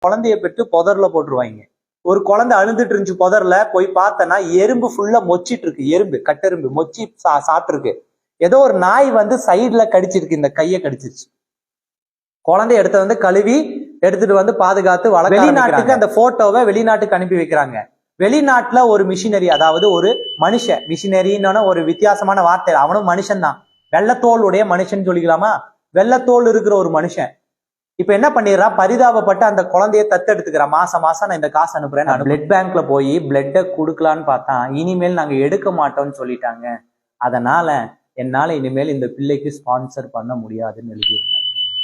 குழந்தைய பெற்று புதர்ல போட்டுருவாங்க. ஒரு குழந்தை அழுந்துட்டு இருந்துச்சு புதர்ல, போய் பார்த்தனா எறும்பு ஃபுல்லா மொச்சிட்டு இருக்கு. எறும்பு, கட்டெரும்பு மொச்சி சாப்பிட்டு இருக்கு. ஏதோ ஒரு நாய் வந்து சைடுல கடிச்சிருக்கு, இந்த கையை கடிச்சிருச்சு. குழந்தைய எடுத்து கழுவி எடுத்துட்டு வந்து பாதுகாத்து வளர்க்க வெளிநாட்டுக்கு அந்த போட்டோவை வெளிநாட்டுக்கு அனுப்பி வைக்கிறாங்க. வெளிநாட்டுல ஒரு மிஷினரி, அதாவது ஒரு மனுஷன், மிஷினரின்னு ஒரு வித்தியாசமான வார்த்தை, அவனும் மனுஷன் தான், வெள்ளத்தோளுடைய மனுஷன் சொல்லிக்கலாமா, வெள்ளத்தோல் இருக்கிற ஒரு மனுஷன். இப்ப என்ன பண்ணிடுறா, பரிதாபப்பட்டு அந்த குழந்தைய தத்தெடுத்துக்கிறா. மாசம் மாசம் நான் இந்த காசு அனுப்புறேன். பிளட் பேங்க்ல போய் பிளட்டை கொடுக்கலான்னு பார்த்தா இனிமேல் நாங்க எடுக்க மாட்டோம்னு சொல்லிட்டாங்க. அதனால என்னால இனிமேல் இந்த பிள்ளைக்கு ஸ்பான்சர் பண்ண முடியாதுன்னு எழுதியிருந்தாரு.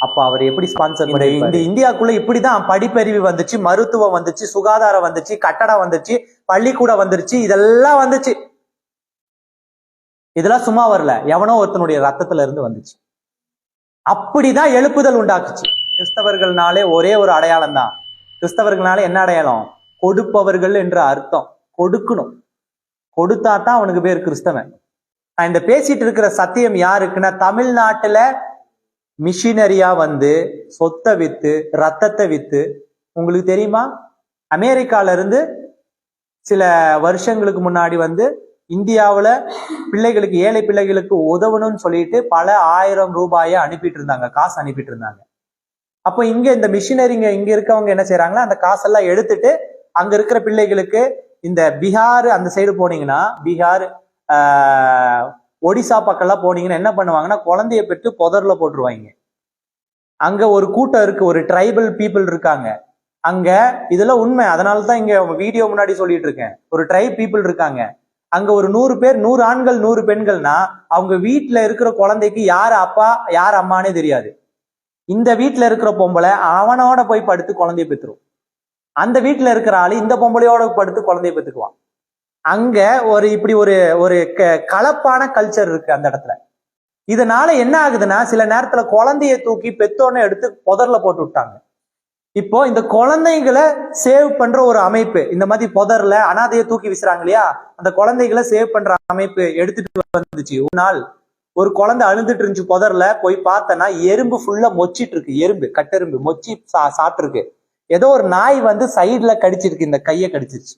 அப்ப அவர் எப்படி ஸ்பான்சர் பண்ண? இந்த இந்தியாக்குள்ள இப்படிதான் படிப்பறிவு வந்துச்சு, மருத்துவம் வந்துச்சு, சுகாதாரம் வந்துச்சு, கட்டடம் வந்துச்சு, பள்ளிக்கூடம் வந்துருச்சு, இதெல்லாம் வந்துச்சு. இதெல்லாம் சும்மா வரல, எவனோ ஒருத்தனுடைய ரத்தத்துல இருந்து வந்துச்சு. அப்படிதான் எழுப்புதல் உண்டாக்குச்சு. கிறிஸ்தவர்கள்னாலே ஒரே ஒரு அடையாளம் தான். கிறிஸ்தவர்கள்னாலே என்ன அடையாளம்? கொடுப்பவர்கள் என்ற அர்த்தம். கொடுக்கணும், கொடுத்தா தான் அவனுக்கு பேர் கிறிஸ்தவன். நான் இந்த பேசிட்டு இருக்கிற சத்தியம் யாருக்குன்னா, தமிழ்நாட்டுல மிஷினரியா வந்து சொத்தை வித்து ரத்தத்தை வித்து, உங்களுக்கு தெரியுமா, அமெரிக்கால இருந்து சில வருஷங்களுக்கு முன்னாடி இந்தியாவில் பிள்ளைகளுக்கு, ஏழை பிள்ளைகளுக்கு உதவணும்னு சொல்லிட்டு பல 1000 ரூபாயை அனுப்பிட்டு இருந்தாங்க, காசு அனுப்பிட்டு இருந்தாங்க. அப்போ இங்க இந்த மிஷினரிங்க இங்க இருக்கவங்க என்ன செய்யறாங்கன்னா, அந்த காசெல்லாம் எடுத்துட்டு அங்க இருக்கிற பிள்ளைகளுக்கு, இந்த பீகார் அந்த சைடு போனீங்கன்னா, பீகார் ஒடிசா பக்கம்லாம் போனீங்கன்னா என்ன பண்ணுவாங்கன்னா, குழந்தைய பெற்று புதர்ல போட்டுருவாங்க. அங்க ஒரு கூட்டம் இருக்கு, ஒரு ட்ரைபல் பீப்புள் இருக்காங்க அங்க. இதெல்லாம் உண்மை, அதனால தான் இங்க வீடியோ முன்னாடி சொல்லிட்டு இருக்கேன். ஒரு ட்ரைப் பீப்புள் இருக்காங்க அங்க, ஒரு 100 பேர், 100 ஆண்கள் 100 பெண்கள்னா, அவங்க வீட்டுல இருக்கிற குழந்தைக்கு யார் அப்பா யார் அம்மானே தெரியாது. இந்த வீட்டுல இருக்கிற பொம்பளை அவனோட போய் படுத்து குழந்தைய பெற்றுரும். அந்த வீட்டுல இருக்கிற ஆளு இந்த பொம்பளையோட படுத்து குழந்தைய பெற்றுக்குவான். அங்க ஒரு இப்படி ஒரு கலப்பான கல்ச்சர் இருக்கு அந்த இடத்துல. இதனால என்ன ஆகுதுன்னா, சில நேரத்துல குழந்தைய தூக்கி பெத்தோன்னு எடுத்து புதர்ல போட்டு விட்டாங்க. இப்போ இந்த குழந்தைகளை சேவ் பண்ற ஒரு அமைப்பு, இந்த மாதிரி புதர்ல அனாதையை தூக்கி விசுறாங்க இல்லையா, அந்த குழந்தைகளை சேவ் பண்ற அமைப்பு எடுத்துட்டு வந்துச்சு. ஒரு நாள் ஒரு குழந்தை அழுந்துட்டு இருந்துச்சு புதர்ல, போய் பார்த்தனா எறும்பு ஃபுல்லா மொச்சிட்டு இருக்கு. எறும்பு, கட்டெரும்பு மொச்சி சாப்பிட்டு இருக்கு. ஏதோ ஒரு நாய் வந்து சைடுல கடிச்சிருக்கு, இந்த கையை கடிச்சிருச்சு.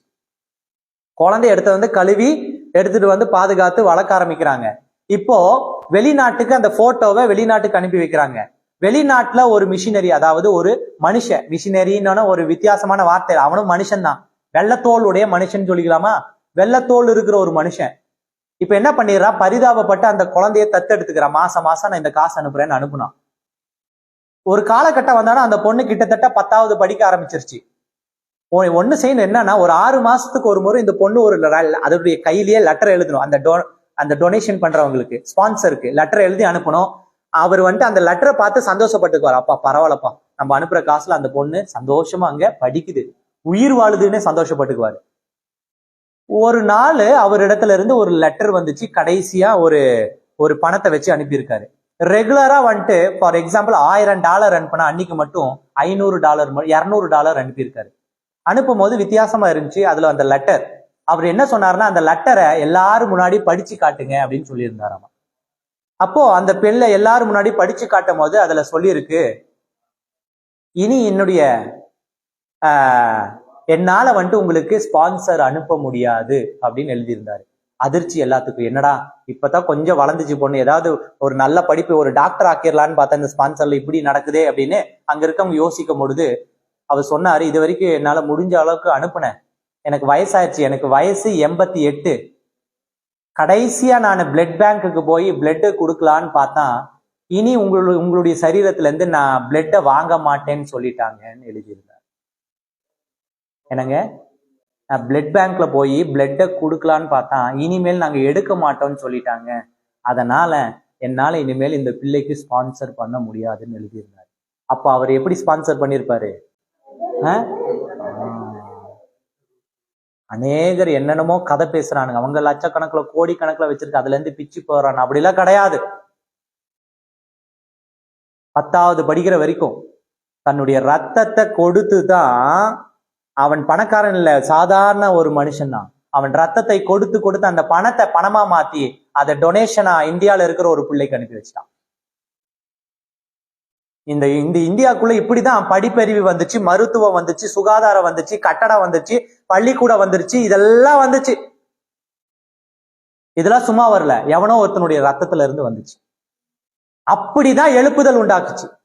குழந்தைய எடுத்து கழுவி எடுத்துட்டு வந்து பாதுகாத்து வளர்க்க ஆரம்பிக்கிறாங்க. இப்போ வெளிநாட்டுக்கு அந்த போட்டோவை வெளிநாட்டுக்கு அனுப்பி வைக்கிறாங்க. வெளிநாட்டுல ஒரு மிஷினரி, அதாவது ஒரு மனுஷன், மிஷினரின்னு ஒரு வித்தியாசமான வார்த்தை, அவனும் மனுஷன் தான், வெள்ளத்தோளுடைய மனுஷன் சொல்லிக்கலாமா, வெள்ளத்தோல் இருக்கிற ஒரு மனுஷன். இப்ப என்ன பண்ணிடுறா, பரிதாபப்பட்டு அந்த குழந்தைய தத்தெடுத்துக்கிறா. மாசம் மாசம் நான் இந்த காசு அனுப்புறேன்னு அனுப்புனான். ஒரு காலகட்டம் வந்தாலும் அந்த பொண்ணு கிட்டத்தட்ட 10வது படிக்க ஆரம்பிச்சிருச்சு. ஒண்ணு செய்யணும், என்னன்னா ஒரு 6 மாசத்துக்கு ஒரு முறை இந்த பொண்ணு ஒரு அதோடைய கையிலேயே லெட்டர் எழுதணும். அந்த டொனேஷன் பண்றவங்களுக்கு, ஸ்பான்சருக்கு லெட்டர் எழுதி அனுப்பணும். அவர் அந்த லெட்டரை பார்த்து சந்தோஷப்பட்டுக்குவார். அப்பா பரவாயில்லப்பா, நம்ம அனுப்புற காசுல அந்த பொண்ணு சந்தோஷமா அங்க படிக்குது, உயிர் வாழுதுன்னு சந்தோஷப்பட்டுக்குவாரு. ஒரு நாள் அவர் இடத்துல இருந்து ஒரு லெட்டர் வந்துச்சு, கடைசியா ஒரு பணத்தை வச்சு அனுப்பியிருக்காரு. ரெகுலரா ஃபார் எக்ஸாம்பிள் $1000 அனுப்புனா அன்னைக்கு மட்டும் $500 $200 அனுப்பியிருக்காரு. அனுப்பும் போது வித்தியாசமா இருந்துச்சு. அதுல அந்த லெட்டர், அவர் என்ன சொன்னார்னா, அந்த லெட்டரை எல்லாரும் முன்னாடி படிச்சு காட்டுங்க அப்படின்னு சொல்லியிருந்தாராமா. அப்போ அந்த பெண்ணை எல்லாரும் முன்னாடி படிச்சு காட்டும் போது அதுல சொல்லியிருக்கு, இனி என்னால உங்களுக்கு ஸ்பான்சர் அனுப்ப முடியாது அப்படின்னு எழுதியிருந்தாரு. அதிர்ச்சி எல்லாத்துக்கும். என்னடா இப்பதான் கொஞ்சம் வளர்ந்துச்சு பொண்ணு, ஏதாவது ஒரு நல்ல படிப்பு, ஒரு டாக்டர் ஆக்கிடலான்னு பார்த்தா இந்த ஸ்பான்சர்ல இப்படி நடக்குதே அப்படின்னு அங்க இருக்கவங்க யோசிக்கும் பொழுது அவர் சொன்னாரு, இது வரைக்கும் என்னால முடிஞ்ச அளவுக்கு அனுப்புனேன், எனக்கு வயசாயிருச்சு, எனக்கு வயசு 88, கடைசியா நான் பிளட் பேங்க்குக்கு போய் பிளட் கொடுக்கலான்னு பார்த்தா இனி உங்களுடைய சரீரத்துல இருந்து நான் பிளட்டை வாங்க மாட்டேன்னு சொல்லிட்டாங்கன்னு எழுதியிருந்தார். என்னங்க, நான் பிளட் பேங்க்ல போய் பிளட்டை கொடுக்கலான்னு பார்த்தா இனிமேல் நாங்க எடுக்க மாட்டோம்னு சொல்லிட்டாங்க. அதனால என்னால இனிமேல் இந்த பிள்ளைக்கு ஸ்பான்சர் பண்ண முடியாதுன்னு எழுதியிருந்தார். அப்ப அவர் எப்படி ஸ்பான்சர் பண்ணிருப்பாரு? அநேகர் என்னென்னமோ கதை பேசுறானுங்க, அவங்க லட்சக்கணக்கில் கோடி கணக்கில் வச்சிருக்க, அதுல இருந்து பிச்சு போறான். அப்படிலாம் கிடையாது. 10வது படிக்கிற வரைக்கும் தன்னுடைய ரத்தத்தை கொடுத்து தான், அவன் பணக்காரன் இல்ல, சாதாரண ஒரு மனுஷன் தான். அவன் ரத்தத்தை கொடுத்து அந்த பணத்தை பணமா மாத்தி அதை டொனேஷனா இந்தியால இருக்கிற ஒரு பிள்ளைக்கு அனுப்பி வச்சிட்டான். இந்த இந்த இந்தியாக்குள்ள இப்படிதான் படிப்பறிவு வந்துச்சு, மருத்துவம் வந்துச்சு, சுகாதாரம் வந்துச்சு, கட்டடம் வந்துச்சு, பள்ளிக்கூடம் வந்துருச்சு, இதெல்லாம் வந்துச்சு. இதெல்லாம் சும்மா வரல, எவனோ ஒருத்தனுடைய ரத்தத்துல இருந்து வந்துச்சு. அப்படிதான் எழுப்புதல் உண்டாக்குச்சு.